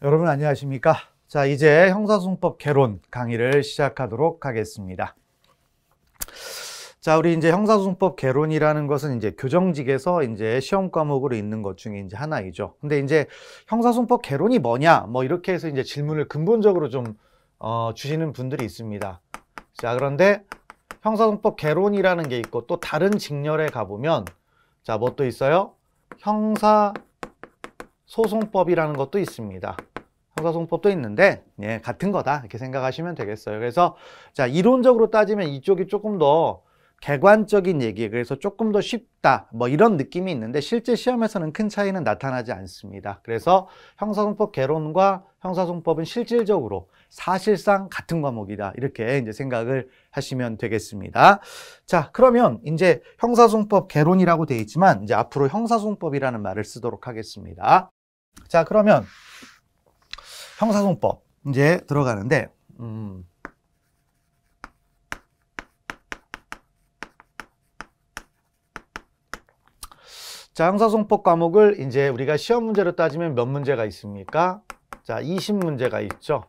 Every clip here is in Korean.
여러분 안녕하십니까? 자, 이제 형사소송법 개론 강의를 시작하도록 하겠습니다. 자, 우리 이제 형사소송법 개론이라는 것은 이제 교정직에서 이제 시험 과목으로 있는 것 중에 이제 하나이죠. 근데 이제 형사소송법 개론이 뭐냐? 뭐 이렇게 해서 이제 질문을 근본적으로 좀 주시는 분들이 있습니다. 자, 그런데 형사소송법 개론이라는 게 있고 또 다른 직렬에 가보면 자, 뭐 또 있어요? 형사소송법이라는 것도 있습니다. 형사소송법도 있는데 같은 거다 이렇게 생각하시면 되겠어요. 그래서 자, 이론적으로 따지면 이쪽이 조금 더 객관적인 얘기, 그래서 조금 더 쉽다 뭐 이런 느낌이 있는데 실제 시험에서는 큰 차이는 나타나지 않습니다. 그래서 형사소송법 개론과 형사소송법은 실질적으로 사실상 같은 과목이다 이렇게 이제 생각을 하시면 되겠습니다. 자, 그러면 이제 형사소송법 개론이라고 되어 있지만 이제 앞으로 형사소송법이라는 말을 쓰도록 하겠습니다. 자, 그러면 형사소송법 이제 들어가는데 자, 형사소송법 과목을 이제 우리가 시험 문제로 따지면 몇 문제가 있습니까? 자, 20문제가 있죠.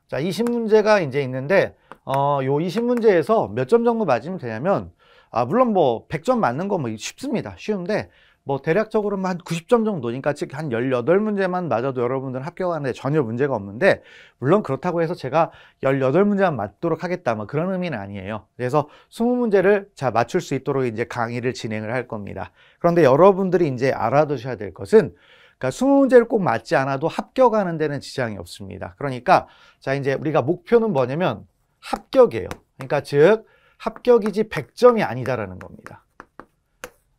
자, 20문제가 이제 있는데 요 20문제에서 몇 점 정도 맞으면 되냐면 물론 뭐 100점 맞는 거 뭐 쉽습니다. 쉬운데 뭐 대략적으로는 한 90점 정도니까 즉 한 18문제만 맞아도 여러분들은 합격하는데 전혀 문제가 없는데, 물론 그렇다고 해서 제가 18문제만 맞도록 하겠다 뭐 그런 의미는 아니에요. 그래서 20문제를 자 맞출 수 있도록 이제 강의를 진행을 할 겁니다. 그런데 여러분들이 이제 알아두셔야 될 것은 그러니까 20문제를 꼭 맞지 않아도 합격하는 데는 지장이 없습니다. 그러니까 자 이제 우리가 목표는 뭐냐면 합격이에요. 그러니까 즉 합격이지 100점이 아니다라는 겁니다.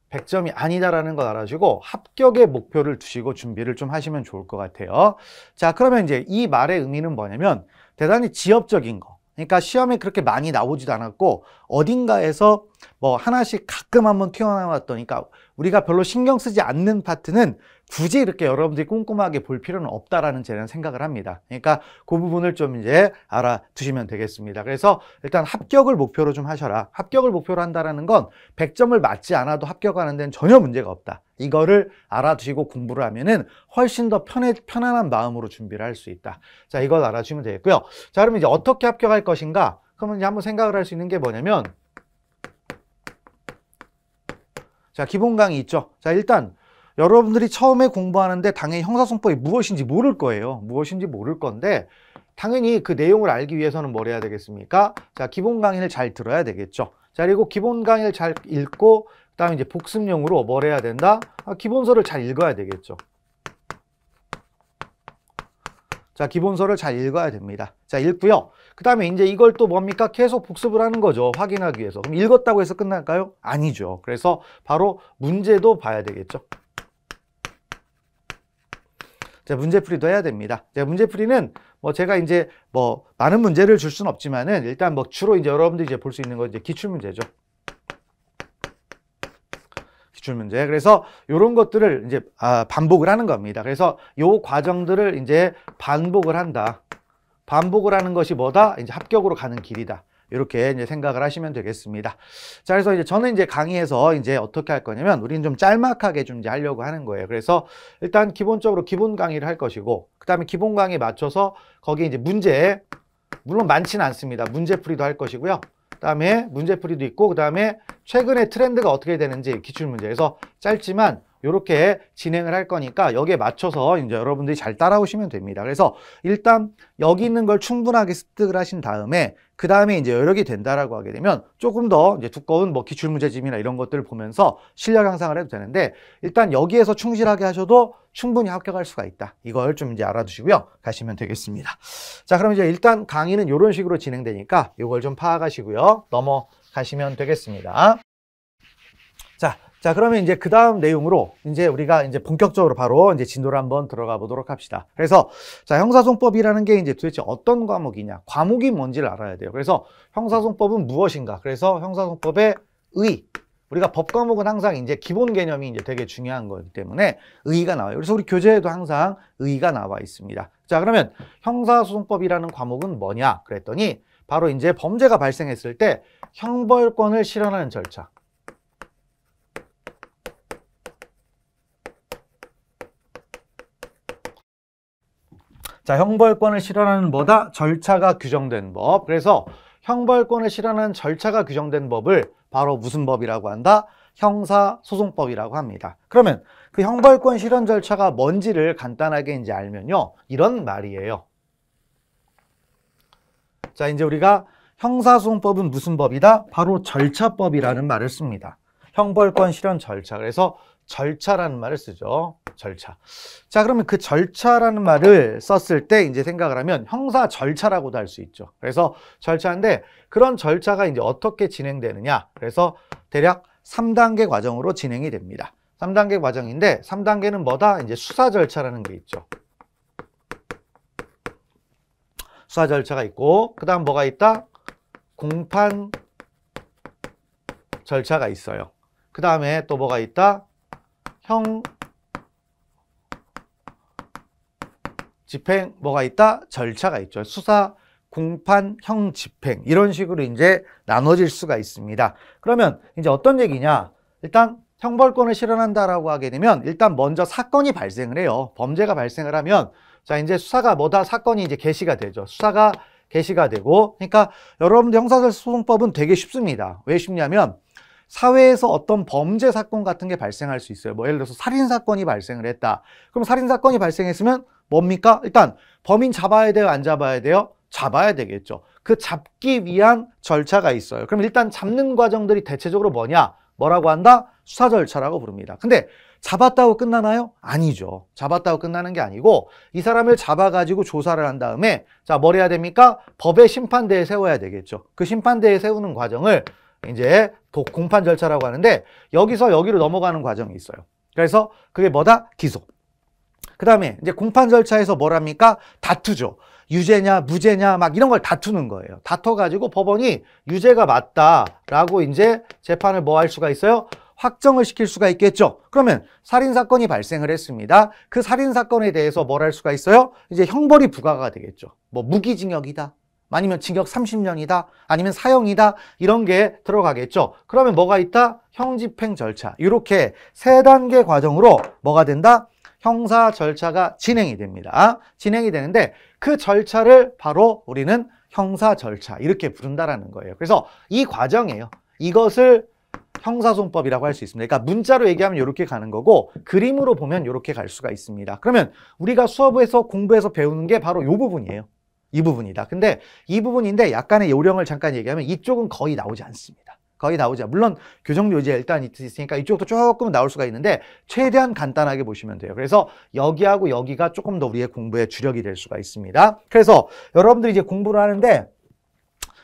100점이 아니다라는 걸 알아주고 합격의 목표를 두시고 준비를 좀 하시면 좋을 것 같아요. 자, 그러면 이제 이 말의 의미는 뭐냐면 대단히 지엽적인 거. 그러니까 시험에 그렇게 많이 나오지도 않았고 어딘가에서 뭐 하나씩 가끔 한번 튀어나왔던, 그러니까 우리가 별로 신경 쓰지 않는 파트는 굳이 이렇게 여러분들이 꼼꼼하게 볼 필요는 없다라는 저는 생각을 합니다. 그러니까 그 부분을 좀 이제 알아두시면 되겠습니다. 그래서 일단 합격을 목표로 좀 하셔라. 합격을 목표로 한다라는 건 100점을 맞지 않아도 합격하는 데는 전혀 문제가 없다. 이거를 알아두시고 공부를 하면은 훨씬 더 편안한 마음으로 준비를 할 수 있다. 자, 이걸 알아주시면 되겠고요. 자, 그러면 이제 어떻게 합격할 것인가? 그러면 이제 한번 생각을 할 수 있는 게 뭐냐면 자, 기본 강의 있죠. 자, 일단 여러분들이 처음에 공부하는데 당연히 형사소송법이 무엇인지 모를 거예요. 무엇인지 모를 건데 당연히 그 내용을 알기 위해서는 뭘 해야 되겠습니까? 자, 기본 강의를 잘 들어야 되겠죠. 자, 그리고 기본 강의를 잘 읽고 그다음에 이제 복습용으로 뭘 해야 된다? 기본서를 잘 읽어야 되겠죠. 자, 기본서를 잘 읽어야 됩니다. 자, 읽고요. 그 다음에 이제 이걸 또 뭡니까? 계속 복습을 하는 거죠. 확인하기 위해서. 그럼 읽었다고 해서 끝날까요? 아니죠. 그래서 바로 문제도 봐야 되겠죠. 자, 문제풀이도 해야 됩니다. 자, 문제풀이는 뭐 제가 이제 뭐 많은 문제를 줄 수는 없지만은 일단 뭐 주로 이제 여러분들이 이제 볼 수 있는 건 이제 기출문제죠. 기출문제. 그래서 이런 것들을 이제 반복을 하는 겁니다. 그래서 요 과정들을 이제 반복을 한다. 반복을 하는 것이 뭐다? 이제 합격으로 가는 길이다. 이렇게 이제 생각을 하시면 되겠습니다. 자, 그래서 이제 저는 이제 강의에서 이제 어떻게 할 거냐면 우리는 좀 짤막하게 좀 이제 하려고 하는 거예요. 그래서 일단 기본적으로 기본 강의를 할 것이고, 그 다음에 기본 강의에 맞춰서 거기에 이제 문제, 물론 많지는 않습니다. 문제풀이도 할 것이고요. 그 다음에 문제풀이도 있고, 그 다음에 최근에 트렌드가 어떻게 되는지 기출문제에서 짧지만 이렇게 진행을 할 거니까 여기에 맞춰서 이제 여러분들이 잘 따라오시면 됩니다. 그래서 일단 여기 있는 걸 충분하게 습득을 하신 다음에 그 다음에 이제 여력이 된다라고 하게 되면 조금 더 이제 두꺼운 뭐 기출문제집이나 이런 것들을 보면서 실력 향상을 해도 되는데 일단 여기에서 충실하게 하셔도 충분히 합격할 수가 있다. 이걸 좀 이제 알아두시고요. 가시면 되겠습니다. 자, 그럼 이제 일단 강의는 이런 식으로 진행되니까 이걸 좀 파악하시고요. 넘어가시면 되겠습니다. 자, 그러면 이제 그 다음 내용으로 이제 우리가 이제 본격적으로 바로 이제 진도를 한번 들어가 보도록 합시다. 그래서 자, 형사소송법이라는 게 이제 도대체 어떤 과목이냐, 과목이 뭔지를 알아야 돼요. 그래서 형사소송법은 무엇인가? 그래서 형사소송법의 우리가 법 과목은 항상 이제 기본 개념이 이제 되게 중요한 거기 때문에 의의가 나와요. 그래서 우리 교재에도 항상 의의가 나와 있습니다. 자, 그러면 형사소송법이라는 과목은 뭐냐? 그랬더니 바로 이제 범죄가 발생했을 때 형벌권을 실현하는 절차. 자, 형벌권을 실현하는 뭐다? 절차가 규정된 법. 그래서 형벌권을 실현하는 절차가 규정된 법을 바로 무슨 법이라고 한다? 형사소송법이라고 합니다. 그러면 그 형벌권 실현 절차가 뭔지를 간단하게 이제 알면요, 이런 말이에요. 자, 이제 우리가 형사소송법은 무슨 법이다? 바로 절차법이라는 말을 씁니다. 형벌권 실현 절차. 그래서 절차라는 말을 쓰죠. 절차. 자, 그러면 그 절차라는 말을 썼을 때 이제 생각을 하면 형사 절차라고도 할 수 있죠. 그래서 절차인데 그런 절차가 이제 어떻게 진행되느냐. 그래서 대략 3단계 과정으로 진행이 됩니다. 3단계 과정인데 3단계는 뭐다? 이제 수사 절차라는 게 있죠. 수사 절차가 있고 그 다음 뭐가 있다? 공판 절차가 있어요. 그 다음에 또 뭐가 있다? 형 집행 뭐가 있다? 절차가 있죠. 수사, 공판, 형 집행 이런 식으로 이제 나눠질 수가 있습니다. 그러면 이제 어떤 얘기냐? 일단 형벌권을 실현한다라고 하게 되면 일단 먼저 사건이 발생을 해요. 범죄가 발생을 하면 자, 이제 수사가 뭐다? 사건이 이제 개시가 되죠. 수사가 개시가 되고, 그러니까 여러분들 형사소송법은 되게 쉽습니다. 왜 쉽냐면 사회에서 어떤 범죄 사건 같은 게 발생할 수 있어요. 뭐 예를 들어서 살인 사건이 발생을 했다. 그럼 살인 사건이 발생했으면 뭡니까? 일단 범인 잡아야 돼요, 안 잡아야 돼요? 잡아야 되겠죠. 그 잡기 위한 절차가 있어요. 그럼 일단 잡는 과정들이 대체적으로 뭐냐? 뭐라고 한다? 수사 절차라고 부릅니다. 근데 잡았다고 끝나나요? 아니죠. 잡았다고 끝나는 게 아니고 이 사람을 잡아가지고 조사를 한 다음에 자, 뭘 해야 됩니까? 법의 심판대에 세워야 되겠죠. 그 심판대에 세우는 과정을 이제 공판 절차라고 하는데 여기서 여기로 넘어가는 과정이 있어요. 그래서 그게 뭐다? 기소. 그 다음에 이제 공판 절차에서 뭘 합니까? 다투죠. 유죄냐 무죄냐 막 이런 걸 다투는 거예요. 다퉈가지고 법원이 유죄가 맞다라고 이제 재판을 뭐 할 수가 있어요? 확정을 시킬 수가 있겠죠. 그러면 살인사건이 발생을 했습니다. 그 살인사건에 대해서 뭘 할 수가 있어요? 이제 형벌이 부과가 되겠죠. 뭐 무기징역이다. 아니면 징역 30년이다. 아니면 사형이다. 이런 게 들어가겠죠. 그러면 뭐가 있다? 형집행 절차. 이렇게 세 단계 과정으로 뭐가 된다? 형사 절차가 진행이 됩니다. 진행이 되는데 그 절차를 바로 우리는 형사 절차 이렇게 부른다라는 거예요. 그래서 이 과정이에요. 이것을 형사소송법이라고 할 수 있습니다. 그러니까 문자로 얘기하면 이렇게 가는 거고 그림으로 보면 이렇게 갈 수가 있습니다. 그러면 우리가 수업에서 공부해서 배우는 게 바로 이 부분이에요. 이 부분이다. 근데 이 부분인데 약간의 요령을 잠깐 얘기하면 이쪽은 거의 나오지 않습니다. 거의 나오지 않아요. 물론 교정 요지에 일단 있으니까 이쪽도 조금 나올 수가 있는데 최대한 간단하게 보시면 돼요. 그래서 여기하고 여기가 조금 더 우리의 공부의 주력이 될 수가 있습니다. 그래서 여러분들이 이제 공부를 하는데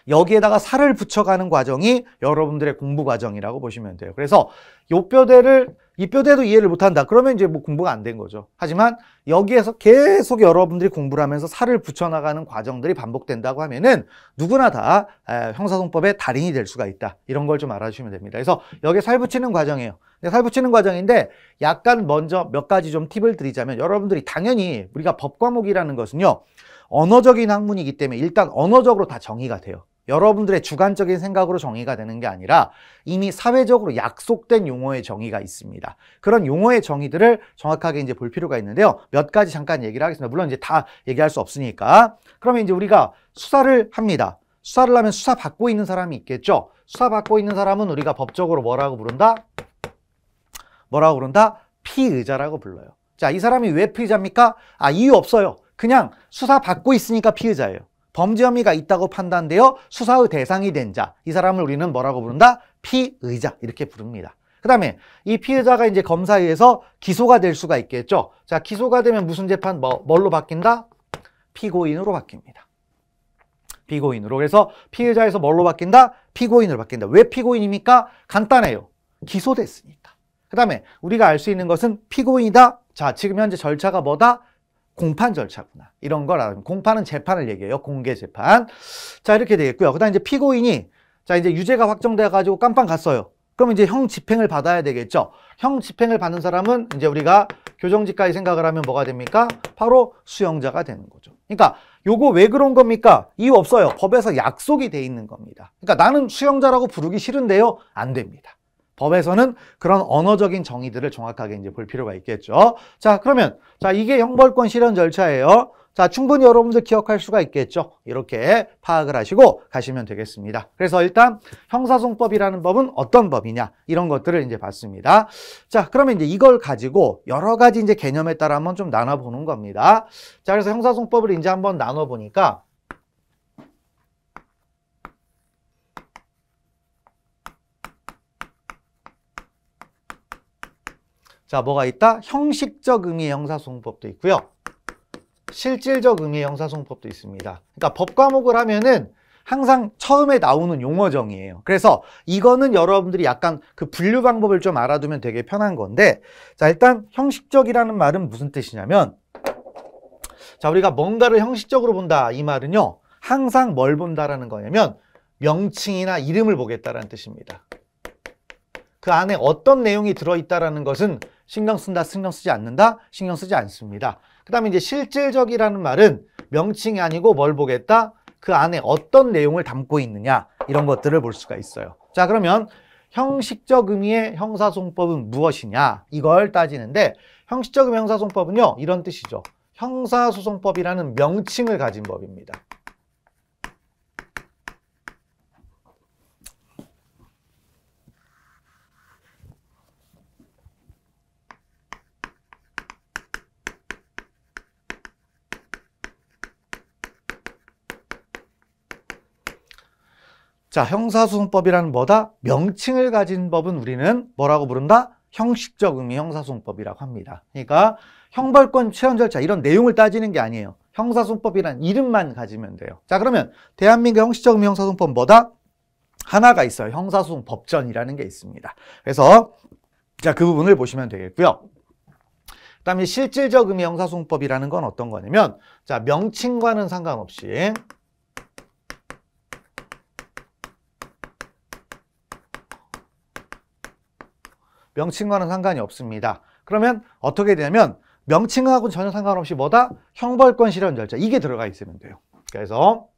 여기에다가 살을 붙여가는 과정이 여러분들의 공부 과정이라고 보시면 돼요. 그래서 이 뼈대도 이해를 못한다. 그러면 이제 뭐 공부가 안 된 거죠. 하지만 여기에서 계속 여러분들이 공부를 하면서 살을 붙여나가는 과정들이 반복된다고 하면은 누구나 다 형사소송법의 달인이 될 수가 있다. 이런 걸 좀 알아주시면 됩니다. 그래서 여기에 살 붙이는 과정이에요. 살 붙이는 과정인데 약간 먼저 몇 가지 좀 팁을 드리자면 여러분들이 당연히 우리가 법 과목이라는 것은요. 언어적인 학문이기 때문에 일단 언어적으로 다 정의가 돼요. 여러분들의 주관적인 생각으로 정의가 되는 게 아니라 이미 사회적으로 약속된 용어의 정의가 있습니다. 그런 용어의 정의들을 정확하게 이제 볼 필요가 있는데요. 몇 가지 잠깐 얘기를 하겠습니다. 물론 이제 다 얘기할 수 없으니까. 그러면 이제 우리가 수사를 합니다. 수사를 하면 수사 받고 있는 사람이 있겠죠. 수사 받고 있는 사람은 우리가 법적으로 뭐라고 부른다? 뭐라고 부른다? 피의자라고 불러요. 자, 이 사람이 왜 피의자입니까? 이유 없어요. 그냥 수사 받고 있으니까 피의자예요. 범죄 혐의가 있다고 판단되어 수사의 대상이 된 자, 이 사람을 우리는 뭐라고 부른다? 피의자 이렇게 부릅니다. 그 다음에 이 피의자가 이제 검사에 의해서 기소가 될 수가 있겠죠. 자, 기소가 되면 무슨 재판 뭘로 바뀐다? 피고인으로 바뀝니다. 피고인으로. 그래서 피의자에서 뭘로 바뀐다? 피고인으로 바뀐다. 왜 피고인입니까? 간단해요. 기소됐으니까. 그 다음에 우리가 알 수 있는 것은 피고인이다. 자, 지금 현재 절차가 뭐다? 공판 절차구나. 이런 걸 알아요. 공판은 재판을 얘기해요. 공개 재판. 자, 이렇게 되겠고요. 그 다음 이제 피고인이 자, 이제 유죄가 확정돼가지고 깜빵 갔어요. 그럼 이제 형 집행을 받아야 되겠죠. 형 집행을 받는 사람은 이제 우리가 교정직까지 생각을 하면 뭐가 됩니까? 바로 수용자가 되는 거죠. 그러니까 요거 왜 그런 겁니까? 이유 없어요. 법에서 약속이 돼 있는 겁니다. 그러니까 나는 수용자라고 부르기 싫은데요. 안 됩니다. 법에서는 그런 언어적인 정의들을 정확하게 이제 볼 필요가 있겠죠. 자, 그러면 자, 이게 형벌권 실현 절차예요. 자, 충분히 여러분들 기억할 수가 있겠죠. 이렇게 파악을 하시고 가시면 되겠습니다. 그래서 일단 형사소송법이라는 법은 어떤 법이냐 이런 것들을 이제 봤습니다. 자, 그러면 이제 이걸 가지고 여러 가지 이제 개념에 따라 한번 좀 나눠보는 겁니다. 자, 그래서 형사소송법을 이제 한번 나눠보니까 자, 뭐가 있다? 형식적 의미의 형사소송법도 있고요. 실질적 의미의 형사소송법도 있습니다. 그러니까 법과목을 하면은 항상 처음에 나오는 용어정의예요. 그래서 이거는 여러분들이 약간 그 분류 방법을 좀 알아두면 되게 편한 건데, 자, 일단 형식적이라는 말은 무슨 뜻이냐면, 자, 우리가 뭔가를 형식적으로 본다 이 말은요, 항상 뭘 본다라는 거냐면 명칭이나 이름을 보겠다라는 뜻입니다. 그 안에 어떤 내용이 들어있다라는 것은 신경 쓴다, 신경 쓰지 않는다, 신경 쓰지 않습니다. 그 다음에 이제 실질적이라는 말은 명칭이 아니고 뭘 보겠다? 그 안에 어떤 내용을 담고 있느냐 이런 것들을 볼 수가 있어요. 자, 그러면 형식적 의미의 형사소송법은 무엇이냐 이걸 따지는데, 형식적 의미의 형사소송법은요 이런 뜻이죠. 형사소송법이라는 명칭을 가진 법입니다. 자, 형사소송법이라는 뭐다? 명칭을 가진 법은 우리는 뭐라고 부른다? 형식적 의미 형사소송법이라고 합니다. 그러니까 형벌권 실현 절차 이런 내용을 따지는 게 아니에요. 형사소송법이라는 이름만 가지면 돼요. 자, 그러면 대한민국 형식적 의미 형사소송법 뭐다? 하나가 있어요. 형사소송법전이라는 게 있습니다. 그래서 자, 그 부분을 보시면 되겠고요. 그다음에 실질적 의미 형사소송법이라는 건 어떤 거냐면, 자, 명칭과는 상관없이 명칭과는 상관이 없습니다. 그러면 어떻게 되냐면 명칭하고는 전혀 상관없이 뭐다? 형벌권 실현 절차 이게 들어가 있으면 돼요. 그래서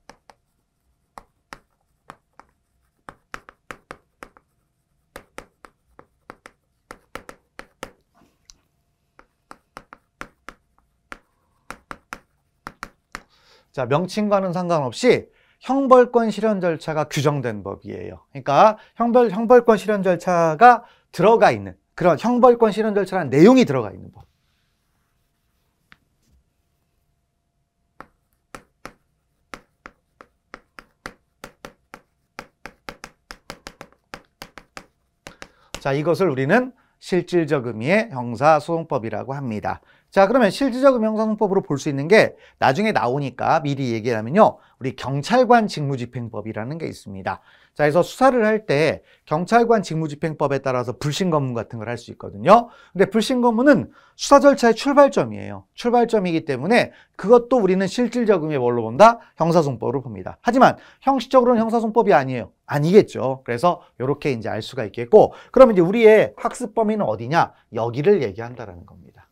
자, 명칭과는 상관없이 형벌권 실현 절차가 규정된 법이에요. 그러니까 형벌권 실현 절차가 들어가 있는 그런 형벌권 실현 절차라는 내용이 들어가 있는 법. 자, 이것을 우리는 실질적 의미의 형사소송법이라고 합니다. 자, 그러면 실질적 의미 형사소송법으로 볼 수 있는 게 나중에 나오니까 미리 얘기하면요, 우리 경찰관 직무집행법이라는 게 있습니다. 자, 그래서 수사를 할 때 경찰관 직무집행법에 따라서 불신검문 같은 걸 할 수 있거든요. 근데 불신검문은 수사 절차의 출발점이에요. 출발점이기 때문에 그것도 우리는 실질적 의미의 뭘로 본다? 형사소송법으로 봅니다. 하지만 형식적으로는 형사소송법이 아니에요. 아니겠죠. 그래서 이렇게 이제 알 수가 있겠고, 그러면 이제 우리의 학습 범위는 어디냐? 여기를 얘기한다라는 겁니다.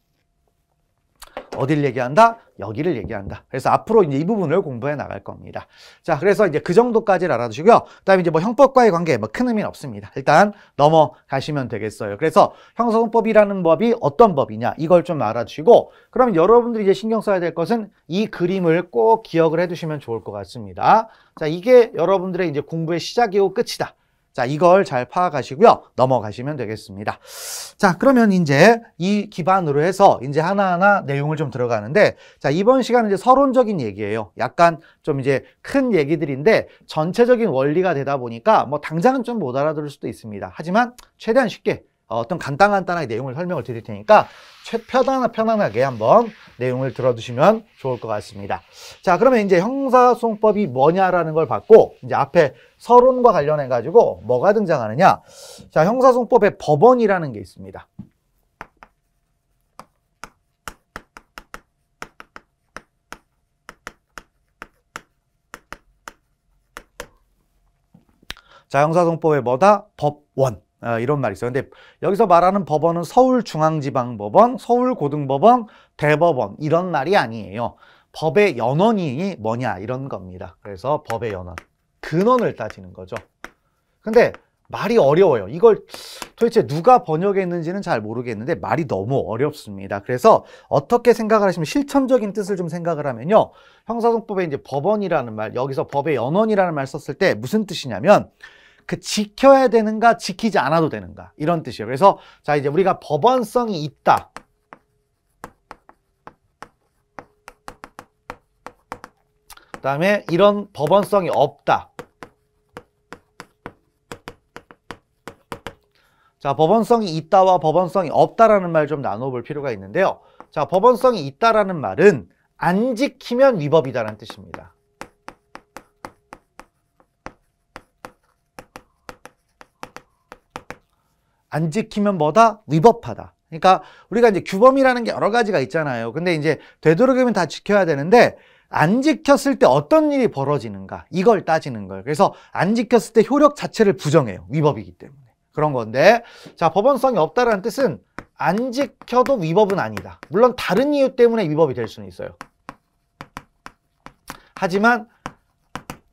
어디를 얘기한다? 여기를 얘기한다. 그래서 앞으로 이제 이 부분을 공부해 나갈 겁니다. 자, 그래서 이제 그 정도까지를 알아두시고요. 그다음에 이제 뭐 형법과의 관계 뭐 큰 의미는 없습니다. 일단 넘어가시면 되겠어요. 그래서 형사소송법이라는 법이 어떤 법이냐 이걸 좀 알아주시고, 그러면 여러분들이 이제 신경 써야 될 것은 이 그림을 꼭 기억을 해두시면 좋을 것 같습니다. 자, 이게 여러분들의 이제 공부의 시작이고 끝이다. 자, 이걸 잘 파악하시고요. 넘어가시면 되겠습니다. 자, 그러면 이제 이 기반으로 해서 이제 하나하나 내용을 좀 들어가는데, 자, 이번 시간은 이제 서론적인 얘기예요. 약간 좀 이제 큰 얘기들인데 전체적인 원리가 되다 보니까 뭐 당장은 좀 못 알아들을 수도 있습니다. 하지만 최대한 쉽게 어떤 간단하게 내용을 설명을 드릴 테니까 편안하게 한번 내용을 들어두시면 좋을 것 같습니다. 자, 그러면 이제 형사소송법이 뭐냐라는 걸 봤고, 이제 앞에 서론과 관련해 가지고 뭐가 등장하느냐? 자, 형사소송법에 법원이라는 게 있습니다. 자, 형사소송법에 뭐다? 법원. 이런 말이 있어요. 근데 여기서 말하는 법원은 서울중앙지방법원, 서울고등법원, 대법원 이런 말이 아니에요. 법의 연원이 뭐냐 이런 겁니다. 그래서 법의 연원, 근원을 따지는 거죠. 근데 말이 어려워요. 이걸 도대체 누가 번역했는지는 잘 모르겠는데 말이 너무 어렵습니다. 그래서 어떻게 생각을 하시면 실천적인 뜻을 좀 생각을 하면요. 형사소송법에 이제 법원이라는 말, 여기서 법의 연원이라는 말 썼을 때 무슨 뜻이냐면 그 지켜야 되는가 지키지 않아도 되는가 이런 뜻이에요. 그래서 자 이제 우리가 법원성이 있다. 그다음에 이런 법원성이 없다. 자, 법원성이 있다와 법원성이 없다라는 말 좀 나눠볼 필요가 있는데요. 자, 법원성이 있다라는 말은 안 지키면 위법이다라는 뜻입니다. 안 지키면 뭐다? 위법하다. 그러니까 우리가 이제 규범이라는 게 여러 가지가 있잖아요. 근데 이제 되도록이면 다 지켜야 되는데 안 지켰을 때 어떤 일이 벌어지는가 이걸 따지는 거예요. 그래서 안 지켰을 때 효력 자체를 부정해요. 위법이기 때문에. 그런 건데 자 법원성이 없다라는 뜻은 안 지켜도 위법은 아니다. 물론 다른 이유 때문에 위법이 될 수는 있어요. 하지만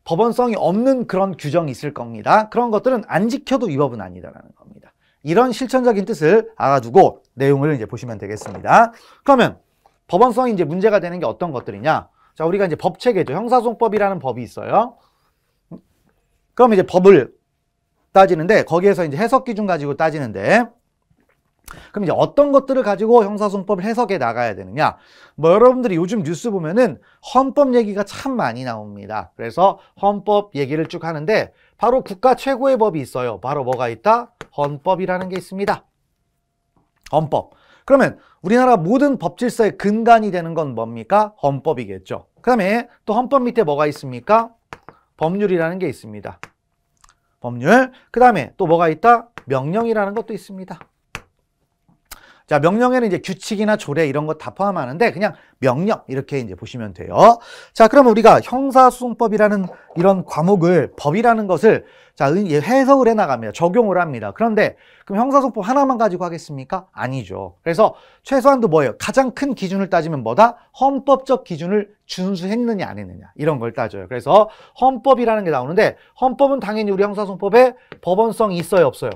법원성이 없는 그런 규정이 있을 겁니다. 그런 것들은 안 지켜도 위법은 아니다라는 겁니다. 이런 실천적인 뜻을 알아두고 내용을 이제 보시면 되겠습니다. 그러면 법원성이 이제 문제가 되는 게 어떤 것들이냐? 자, 우리가 이제 법체계죠. 형사소송법이라는 법이 있어요. 그럼 이제 법을 따지는데 거기에서 이제 해석 기준 가지고 따지는데 그럼 이제 어떤 것들을 가지고 형사소송법을 해석해 나가야 되느냐? 뭐 여러분들이 요즘 뉴스 보면은 헌법 얘기가 참 많이 나옵니다. 그래서 헌법 얘기를 쭉 하는데 바로 국가 최고의 법이 있어요. 바로 뭐가 있다? 헌법이라는 게 있습니다. 헌법. 그러면 우리나라 모든 법 질서의 근간이 되는 건 뭡니까? 헌법이겠죠. 그 다음에 또 헌법 밑에 뭐가 있습니까? 법률이라는 게 있습니다. 법률. 그 다음에 또 뭐가 있다? 명령이라는 것도 있습니다. 자, 명령에는 이제 규칙이나 조례 이런 거 다 포함하는데 그냥 명령 이렇게 이제 보시면 돼요. 자, 그러면 우리가 형사소송법이라는 이런 과목을 법이라는 것을 자, 해석을 해 나갑니다. 적용을 합니다. 그런데 그럼 형사소송법 하나만 가지고 하겠습니까? 아니죠. 그래서 최소한도 뭐예요? 가장 큰 기준을 따지면 뭐다? 헌법적 기준을 준수했느냐 안 했느냐 이런 걸 따져요. 그래서 헌법이라는 게 나오는데 헌법은 당연히 우리 형사소송법에 법원성이 있어요, 없어요?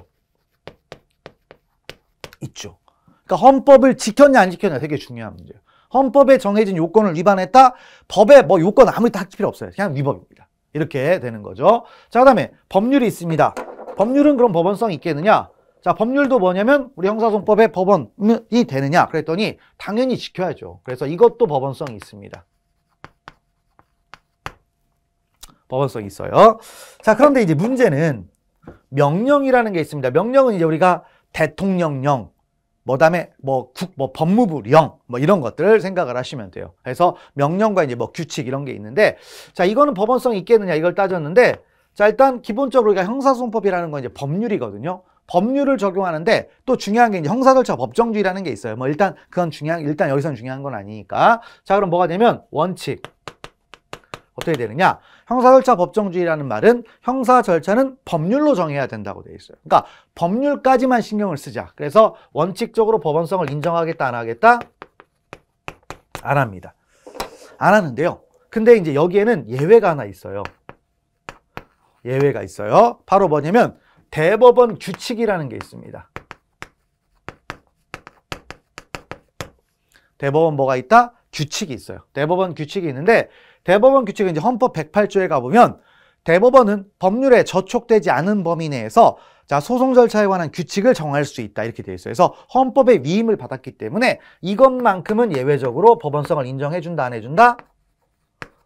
있죠. 그러니까 헌법을 지켰냐 안 지켰냐 되게 중요한 문제예요. 헌법에 정해진 요건을 위반했다? 법에 뭐 요건 아무리 다 할 필요 없어요. 그냥 위법입니다. 이렇게 되는 거죠. 자, 그다음에 법률이 있습니다. 법률은 그럼 법원성이 있겠느냐? 자, 법률도 뭐냐면 우리 형사소송법에 법원이 되느냐? 그랬더니 당연히 지켜야죠. 그래서 이것도 법원성이 있습니다. 법원성이 있어요. 자, 그런데 이제 문제는 명령이라는 게 있습니다. 명령은 이제 우리가 대통령령 뭐 다음에 뭐 법무부령 뭐 이런 것들을 생각을 하시면 돼요. 그래서 명령과 이제 뭐 규칙 이런 게 있는데 자, 이거는 법원성이 있겠느냐 이걸 따졌는데 자, 일단 기본적으로 우리가 형사소송법이라는 건 이제 법률이거든요. 법률을 적용하는데 또 중요한 게 이제 형사절차 법정주의라는 게 있어요. 뭐 일단 그건 일단 여기서는 중요한 건 아니니까. 자, 그럼 뭐가 되면 원칙. 어떻게 되느냐? 형사절차 법정주의라는 말은 형사 절차는 법률로 정해야 된다고 되어 있어요. 그러니까 법률까지만 신경을 쓰자. 그래서 원칙적으로 법원성을 인정하겠다 안 하겠다? 안 합니다. 안 하는데요. 근데 이제 여기에는 예외가 하나 있어요. 예외가 있어요. 바로 뭐냐면 대법원 규칙이라는 게 있습니다. 대법원 뭐가 있다? 규칙이 있어요. 대법원 규칙이 있는데 대법원 규칙은 이제 헌법 108조에 가보면 대법원은 법률에 저촉되지 않은 범위 내에서 자, 소송 절차에 관한 규칙을 정할 수 있다 이렇게 되어 있어요. 그래서 헌법의 위임을 받았기 때문에 이것만큼은 예외적으로 법원성을 인정해준다 안 해준다?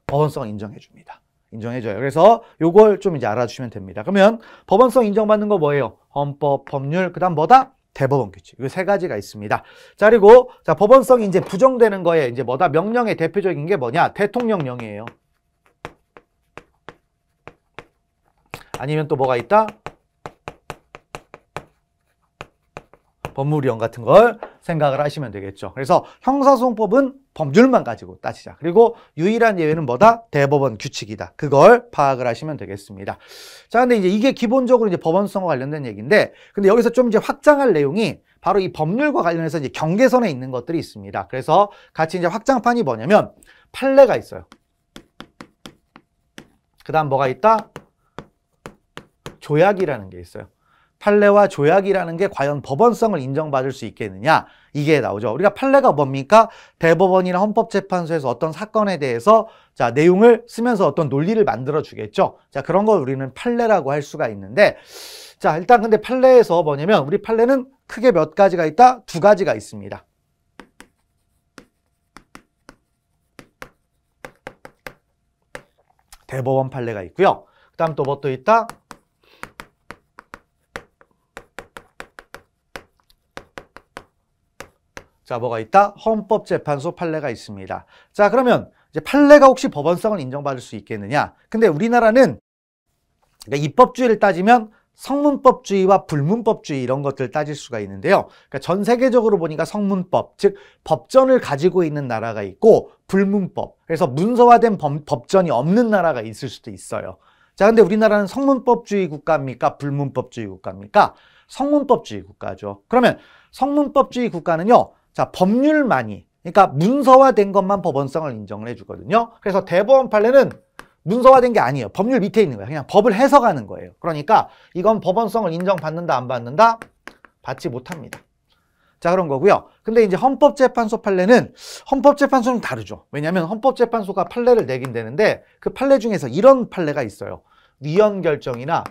법원성을 인정해줍니다. 인정해줘요. 그래서 요걸 좀 이제 알아주시면 됩니다. 그러면 법원성 인정받는 거 뭐예요? 헌법, 법률, 그 다음 뭐다? 대법원 규칙. 이 세 가지가 있습니다. 자, 그리고 자, 법원성이 이제 부정되는 거에 이제 뭐다? 명령의 대표적인 게 뭐냐? 대통령령이에요. 아니면 또 뭐가 있다? 법무령 같은 걸 생각을 하시면 되겠죠. 그래서 형사소송법은 법률만 가지고 따지자. 그리고 유일한 예외는 뭐다? 대법원 규칙이다. 그걸 파악을 하시면 되겠습니다. 자, 근데 이제 이게 기본적으로 이제 법원성과 관련된 얘기인데, 근데 여기서 좀 이제 확장할 내용이 바로 이 법률과 관련해서 이제 경계선에 있는 것들이 있습니다. 그래서 같이 이제 확장판이 뭐냐면 판례가 있어요. 그 다음 뭐가 있다? 조약이라는 게 있어요. 판례와 조약이라는 게 과연 법원성을 인정받을 수 있겠느냐, 이게 나오죠. 우리가 판례가 뭡니까? 대법원이나 헌법재판소에서 어떤 사건에 대해서 자 내용을 쓰면서 어떤 논리를 만들어 주겠죠. 자 그런 걸 우리는 판례라고 할 수가 있는데, 자 일단 근데 판례에서 뭐냐면 우리 판례는 크게 몇 가지가 있다? 두 가지가 있습니다. 대법원 판례가 있고요. 그 다음 또 뭐 또 있다? 자, 뭐가 있다? 헌법재판소 판례가 있습니다. 자, 그러면 이제 판례가 혹시 법원성을 인정받을 수 있겠느냐? 근데 우리나라는 그러니까 입법주의를 따지면 성문법주의와 불문법주의 이런 것들을 따질 수가 있는데요. 그러니까 전 세계적으로 보니까 성문법, 즉 법전을 가지고 있는 나라가 있고 불문법, 그래서 문서화된 법전이 없는 나라가 있을 수도 있어요. 자, 근데 우리나라는 성문법주의 국가입니까? 불문법주의 국가입니까? 성문법주의 국가죠. 그러면 성문법주의 국가는요, 자, 법률만이, 그러니까 문서화된 것만 법원성을 인정을 해주거든요. 그래서 대법원 판례는 문서화된 게 아니에요. 법률 밑에 있는 거예요. 그냥 법을 해석하는 거예요. 그러니까 이건 법원성을 인정받는다, 안 받는다? 받지 못합니다. 자, 그런 거고요. 근데 이제 헌법재판소 판례는, 헌법재판소는 다르죠. 왜냐하면 헌법재판소가 판례를 내긴 되는데 그 판례 중에서 이런 판례가 있어요. 위헌 결정이나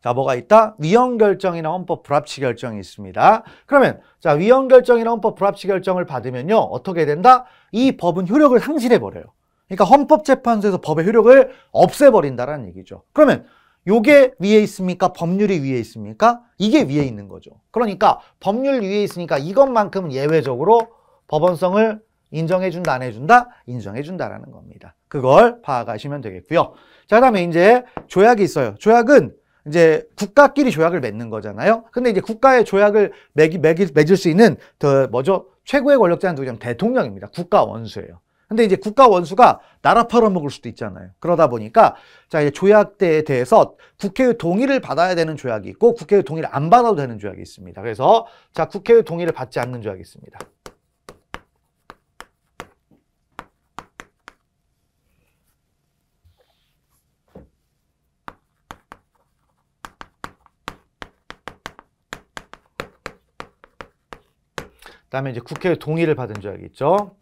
자, 뭐가 있다? 위헌 결정이나 헌법 불합치 결정이 있습니다. 그러면 자, 위헌 결정이나 헌법 불합치 결정을 받으면요, 어떻게 된다? 이 법은 효력을 상실해 버려요. 그러니까 헌법재판소에서 법의 효력을 없애버린다라는 얘기죠. 그러면 요게 위에 있습니까? 법률이 위에 있습니까? 이게 위에 있는 거죠. 그러니까 법률 위에 있으니까 이것만큼은 예외적으로 법원성을 인정해준다, 안 해준다? 인정해준다라는 겁니다. 그걸 파악하시면 되겠고요. 자, 그다음에 이제 조약이 있어요. 조약은 이제 국가끼리 조약을 맺는 거잖아요. 근데 이제 국가의 조약을 맺을 수 있는 뭐죠? 최고의 권력자는 누구냐면 대통령입니다. 국가 원수예요. 근데 이제 국가 원수가 나라 팔아먹을 수도 있잖아요. 그러다 보니까 자, 이제 조약대에 대해서 국회의 동의를 받아야 되는 조약이 있고 국회의 동의를 안 받아도 되는 조약이 있습니다. 그래서 자, 국회의 동의를 받지 않는 조약이 있습니다. 그다음에 이제 국회의 동의를 받은 조약이 있죠.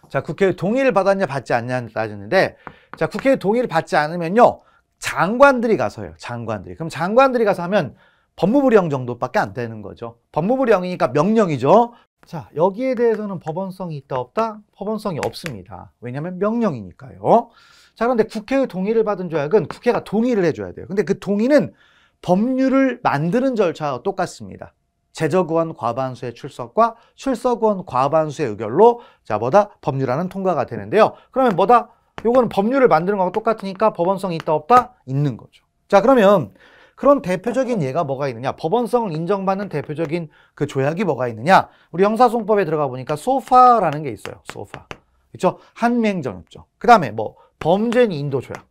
자, 국회의 동의를 받았냐 받지 않냐는 따지는데, 자, 국회의 동의를 받지 않으면요, 장관들이 가서요. 장관들이. 그럼 장관들이 가서 하면 법무부령 정도밖에 안 되는 거죠. 법무부령이니까 명령이죠. 자, 여기에 대해서는 법원성이 있다 없다? 법원성이 없습니다. 왜냐하면 명령이니까요. 자, 그런데 국회의 동의를 받은 조약은 국회가 동의를 해줘야 돼요. 근데 그 동의는 법률을 만드는 절차와 똑같습니다. 제적의원 과반수의 출석과 출석의원 과반수의 의결로 자, 뭐다? 법률안은 통과가 되는데요. 그러면 뭐다? 요거는 법률을 만드는 거하고 똑같으니까 법원성이 있다 없다? 있는 거죠. 자, 그러면 그런 대표적인 예가 뭐가 있느냐? 법원성을 인정받는 대표적인 그 조약이 뭐가 있느냐? 우리 형사소송법에 들어가 보니까 소파라는 게 있어요. 소파. 그렇죠? 한미행정협정. 그 다음에 뭐 범죄인 인도조약.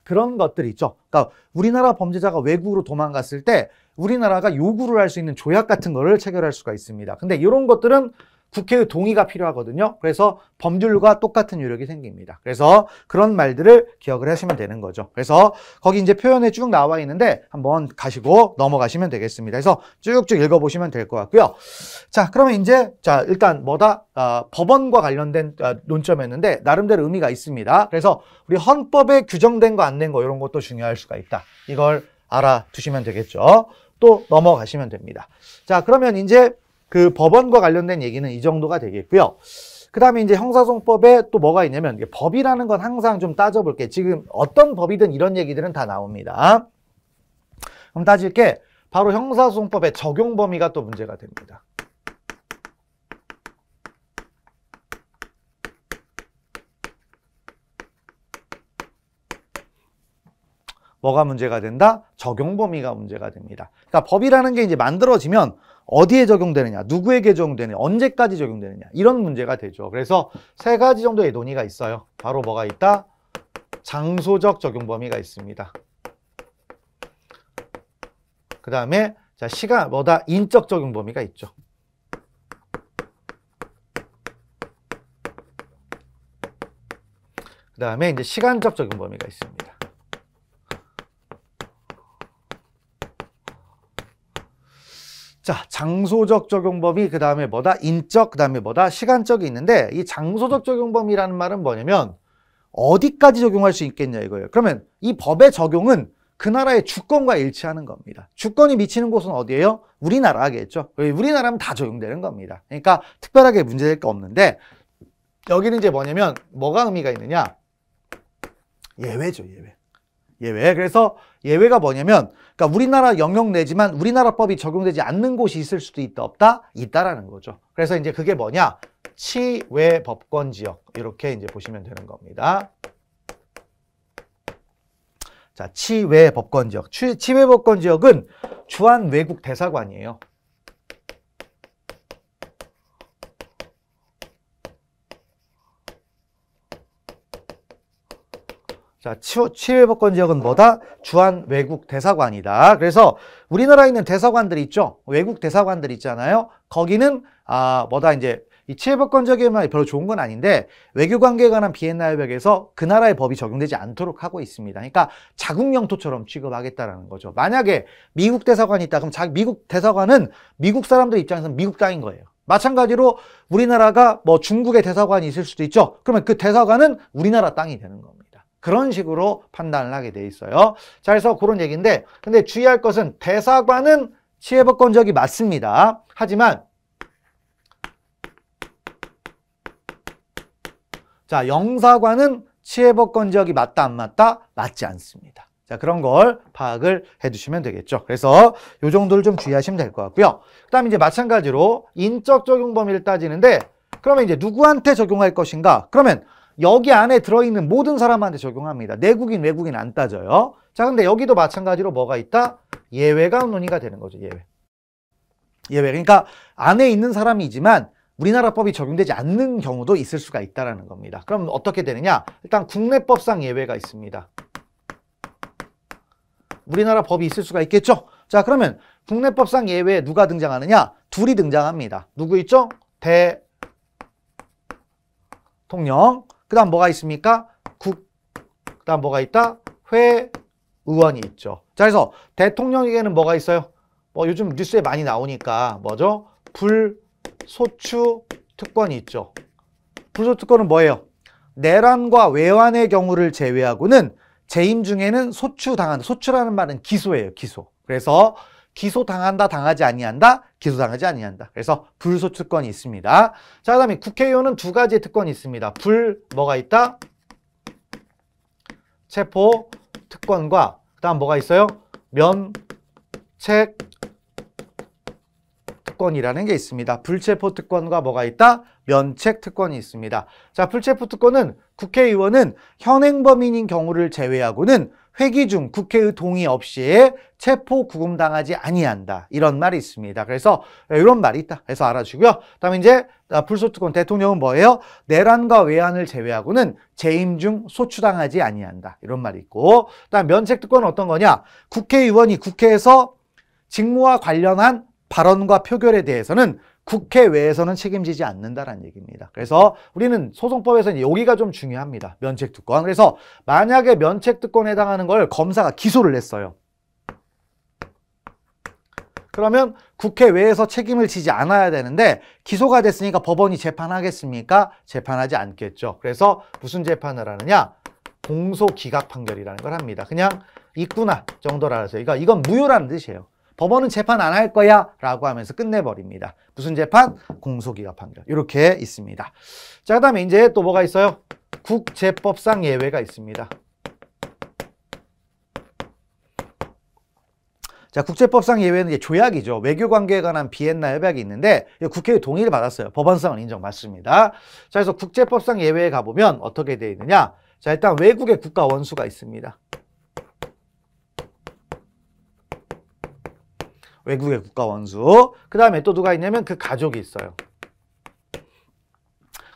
그런 것들이 있죠. 그러니까 우리나라 범죄자가 외국으로 도망갔을 때 우리나라가 요구를 할 수 있는 조약 같은 거를 체결할 수가 있습니다. 근데 이런 것들은 국회의 동의가 필요하거든요. 그래서 법률과 똑같은 요력이 생깁니다. 그래서 그런 말들을 기억을 하시면 되는 거죠. 그래서 거기 이제 표현에 쭉 나와 있는데 한번 가시고 넘어가시면 되겠습니다. 그래서 쭉쭉 읽어보시면 될 것 같고요. 자, 그러면 이제 자, 일단 뭐다? 법원과 관련된 논점이었는데 나름대로 의미가 있습니다. 그래서 우리 헌법에 규정된 거 안 된 거 이런 것도 중요할 수가 있다. 이걸 알아두시면 되겠죠. 또 넘어가시면 됩니다. 자, 그러면 이제 그 법원과 관련된 얘기는 이 정도가 되겠고요. 그 다음에 이제 형사소송법에 또 뭐가 있냐면 법이라는 건 항상 좀 따져볼게. 지금 어떤 법이든 이런 얘기들은 다 나옵니다. 그럼 따질 게 바로 형사소송법의 적용 범위가 또 문제가 됩니다. 뭐가 문제가 된다? 적용 범위가 문제가 됩니다. 그러니까 법이라는 게 이제 만들어지면 어디에 적용되느냐, 누구에게 적용되느냐, 언제까지 적용되느냐 이런 문제가 되죠. 그래서 세 가지 정도의 논의가 있어요. 바로 뭐가 있다? 장소적 적용 범위가 있습니다. 그 다음에 자, 시간 뭐다? 인적 적용 범위가 있죠. 그 다음에 이제 시간적 적용 범위가 있습니다. 자, 장소적 적용 범위, 그 다음에 뭐다? 인적, 그 다음에 뭐다? 시간적이 있는데, 이 장소적 적용 범위라는 말은 뭐냐면 어디까지 적용할 수 있겠냐 이거예요. 그러면 이 법의 적용은 그 나라의 주권과 일치하는 겁니다. 주권이 미치는 곳은 어디예요? 우리나라겠죠. 우리나라면 다 적용되는 겁니다. 그러니까 특별하게 문제될 거 없는데, 여기는 이제 뭐냐면 뭐가 의미가 있느냐? 예외죠, 예외. 예외. 그래서 예외가 뭐냐면, 그러니까 우리나라 영역 내지만 우리나라 법이 적용되지 않는 곳이 있을 수도 있다, 없다? 있다라는 거죠. 그래서 이제 그게 뭐냐? 치외 법권 지역. 이렇게 이제 보시면 되는 겁니다. 자, 치외 법권 지역. 치외 법권 지역은 주한 외국 대사관이에요. 자, 치외 법권 지역은 뭐다? 주한 외국 대사관이다. 그래서 우리나라에 있는 대사관들 있죠? 외국 대사관들 있잖아요. 거기는 뭐다 이제 이 치외 법권 지역에만 별로 좋은 건 아닌데 외교 관계에 관한 비엔나 협약에서 그 나라의 법이 적용되지 않도록 하고 있습니다. 그러니까 자국 영토처럼 취급하겠다라는 거죠. 만약에 미국 대사관이 있다, 그럼 미국 대사관은 미국 사람들 입장에서는 미국 땅인 거예요. 마찬가지로 우리나라가 뭐 중국의 대사관이 있을 수도 있죠. 그러면 그 대사관은 우리나라 땅이 되는 겁니다. 그런 식으로 판단을 하게 돼 있어요. 자, 그래서 그런 얘기인데, 근데 주의할 것은 대사관은 치외법권 지역이 맞습니다. 하지만 자, 영사관은 치외법권 지역이 맞다, 안 맞다? 맞지 않습니다. 자, 그런 걸 파악을 해두시면 되겠죠. 그래서 이 정도를 좀 주의하시면 될 것 같고요. 그 다음에 이제 마찬가지로 인적 적용 범위를 따지는데, 그러면 이제 누구한테 적용할 것인가? 그러면 여기 안에 들어있는 모든 사람한테 적용합니다. 내국인, 외국인 안 따져요. 자, 근데 여기도 마찬가지로 뭐가 있다? 예외가 논의가 되는 거죠, 예외. 예외. 그러니까 안에 있는 사람이지만 우리나라 법이 적용되지 않는 경우도 있을 수가 있다는 겁니다. 그럼 어떻게 되느냐? 일단 국내법상 예외가 있습니다. 우리나라 법이 있을 수가 있겠죠? 자, 그러면 국내법상 예외에 누가 등장하느냐? 둘이 등장합니다. 누구 있죠? 대통령. 그 다음 뭐가 있습니까? 그 다음 뭐가 있다? 회의원이 있죠. 자, 그래서 대통령에게는 뭐가 있어요? 뭐 요즘 뉴스에 많이 나오니까 뭐죠? 불소추 특권이 있죠. 불소추 특권은 뭐예요? 내란과 외환의 경우를 제외하고는 재임 중에는 소추당한다. 소추라는 말은 기소예요, 기소. 그래서 기소당한다, 당하지 아니한다, 기소당하지 아니한다. 그래서 불소추 특권이 있습니다. 자, 그다음에 국회의원은 두 가지의 특권이 있습니다. 뭐가 있다? 체포 특권과 그다음 뭐가 있어요? 면책 특권이라는 게 있습니다. 불체포 특권과 뭐가 있다? 면책 특권이 있습니다. 자, 불체포 특권은 국회의원은 현행범인인 경우를 제외하고는 회기 중 국회의 동의 없이 체포 구금당하지 아니한다. 이런 말이 있습니다. 그래서 이런 말이 있다. 그래서 알아주고요. 그다음에 이제 불소특권 대통령은 뭐예요? 내란과 외환을 제외하고는 재임 중 소추당하지 아니한다. 이런 말이 있고, 그다음 면책 특권은 어떤 거냐? 국회의원이 국회에서 직무와 관련한 발언과 표결에 대해서는 국회외에서는 책임지지 않는다라는 얘기입니다. 그래서 우리는 소송법에서는 여기가 좀 중요합니다. 면책특권. 그래서 만약에 면책특권에 해당하는 걸 검사가 기소를 했어요. 그러면 국회외에서 책임을 지지 않아야 되는데 기소가 됐으니까 법원이 재판하겠습니까? 재판하지 않겠죠. 그래서 무슨 재판을 하느냐? 공소기각 판결이라는 걸 합니다. 그냥 있구나 정도로 알아서요. 그러니까 이건 무효라는 뜻이에요. 법원은 재판 안 할 거야 라고 하면서 끝내버립니다. 무슨 재판? 공소기각 판결. 이렇게 있습니다. 자, 그 다음에 이제 또 뭐가 있어요? 국제법상 예외가 있습니다. 자, 국제법상 예외는 이제 조약이죠. 외교관계에 관한 비엔나 협약이 있는데 국회의 동의를 받았어요. 법원상은 인정받습니다. 자, 그래서 국제법상 예외에 가보면 어떻게 되어 있느냐? 자, 일단 외국의 국가 원수가 있습니다. 외국의 국가 원수. 그 다음에 또 누가 있냐면 그 가족이 있어요.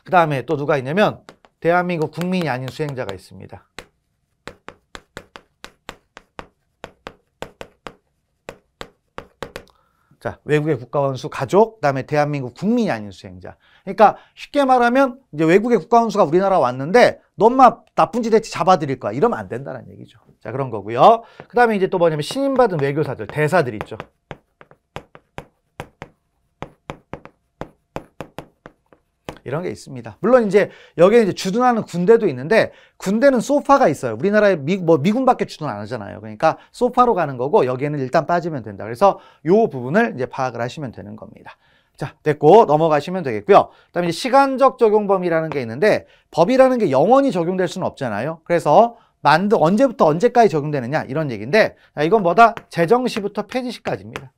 그 다음에 또 누가 있냐면 대한민국 국민이 아닌 수행자가 있습니다. 자, 외국의 국가원수 가족, 그다음에 대한민국 국민이 아닌 수행자. 그러니까 쉽게 말하면 이제 외국의 국가원수가 우리나라 왔는데 너 엄마 나쁜 짓 했지 잡아드릴 거야. 이러면 안 된다는 얘기죠. 자, 그런 거고요. 그다음에 이제 또 뭐냐면 신임받은 외교사들, 대사들 있죠. 이런 게 있습니다. 물론 이제 여기에 이제 주둔하는 군대도 있는데 군대는 소파가 있어요. 우리나라에 미군밖에 주둔 안 하잖아요. 그러니까 소파로 가는 거고 여기에는 일단 빠지면 된다. 그래서 요 부분을 이제 파악을 하시면 되는 겁니다. 자, 됐고 넘어가시면 되겠고요. 그다음에 이제 시간적 적용 범위라는 게 있는데 법이라는 게 영원히 적용될 수는 없잖아요. 그래서 언제부터 언제까지 적용되느냐 이런 얘기인데 자, 이건 뭐다? 제정시부터 폐지시까지입니다.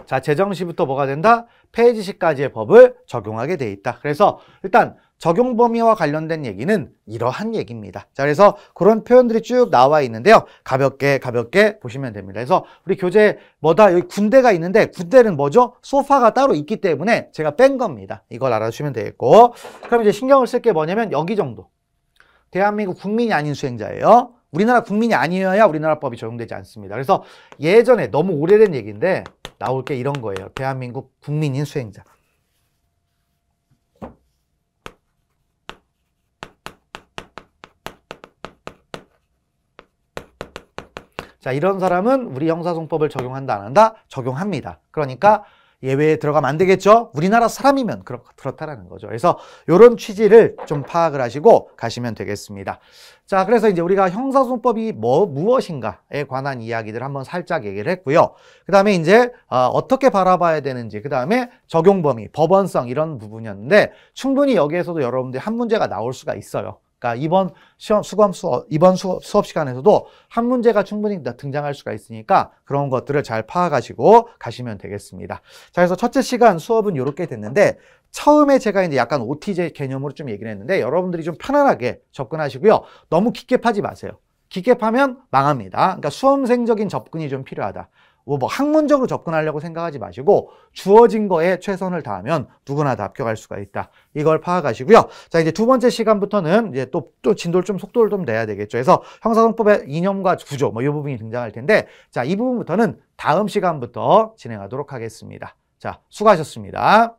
자, 제정시부터 뭐가 된다? 폐지시까지의 법을 적용하게 돼 있다. 그래서 일단 적용 범위와 관련된 얘기는 이러한 얘기입니다. 자, 그래서 그런 표현들이 쭉 나와 있는데요. 가볍게 보시면 됩니다. 그래서 우리 교재에 뭐다? 여기 군대가 있는데 군대는 뭐죠? 소파가 따로 있기 때문에 제가 뺀 겁니다. 이걸 알아주시면 되겠고. 그럼 이제 신경을 쓸 게 뭐냐면 여기 정도. 대한민국 국민이 아닌 수행자예요. 우리나라 국민이 아니어야 우리나라 법이 적용되지 않습니다. 그래서 예전에 너무 오래된 얘기인데 나올 게 이런 거예요. 대한민국 국민인 수행자. 자, 이런 사람은 우리 형사소송법을 적용한다 안 한다? 적용합니다. 그러니까 예외에 들어가면 안 되겠죠? 우리나라 사람이면 그렇다라는 거죠. 그래서 이런 취지를 좀 파악을 하시고 가시면 되겠습니다. 자, 그래서 이제 우리가 형사소송법이 무엇인가에 관한 이야기들 한번 살짝 얘기를 했고요. 그 다음에 이제 어떻게 바라봐야 되는지, 그 다음에 적용 범위, 법원성 이런 부분이었는데 충분히 여기에서도 여러분들이 한 문제가 나올 수가 있어요. 그러니까 이번 수업 시간에서도 한 문제가 충분히 등장할 수가 있으니까 그런 것들을 잘 파악하시고 가시면 되겠습니다. 자, 그래서 첫째 시간 수업은 이렇게 됐는데 처음에 제가 이제 약간 OTJ 개념으로 좀 얘기를 했는데 여러분들이 좀 편안하게 접근하시고요. 너무 깊게 파지 마세요. 깊게 파면 망합니다. 그러니까 수험생적인 접근이 좀 필요하다. 뭐 학문적으로 접근하려고 생각하지 마시고 주어진 거에 최선을 다하면 누구나 다 합격할 수가 있다. 이걸 파악하시고요. 자, 이제 두 번째 시간부터는 이제 또 진도를 좀 속도를 좀 내야 되겠죠. 그래서 형사소송법의 이념과 구조 이 부분이 등장할 텐데 자, 이 부분부터는 다음 시간부터 진행하도록 하겠습니다. 자, 수고하셨습니다.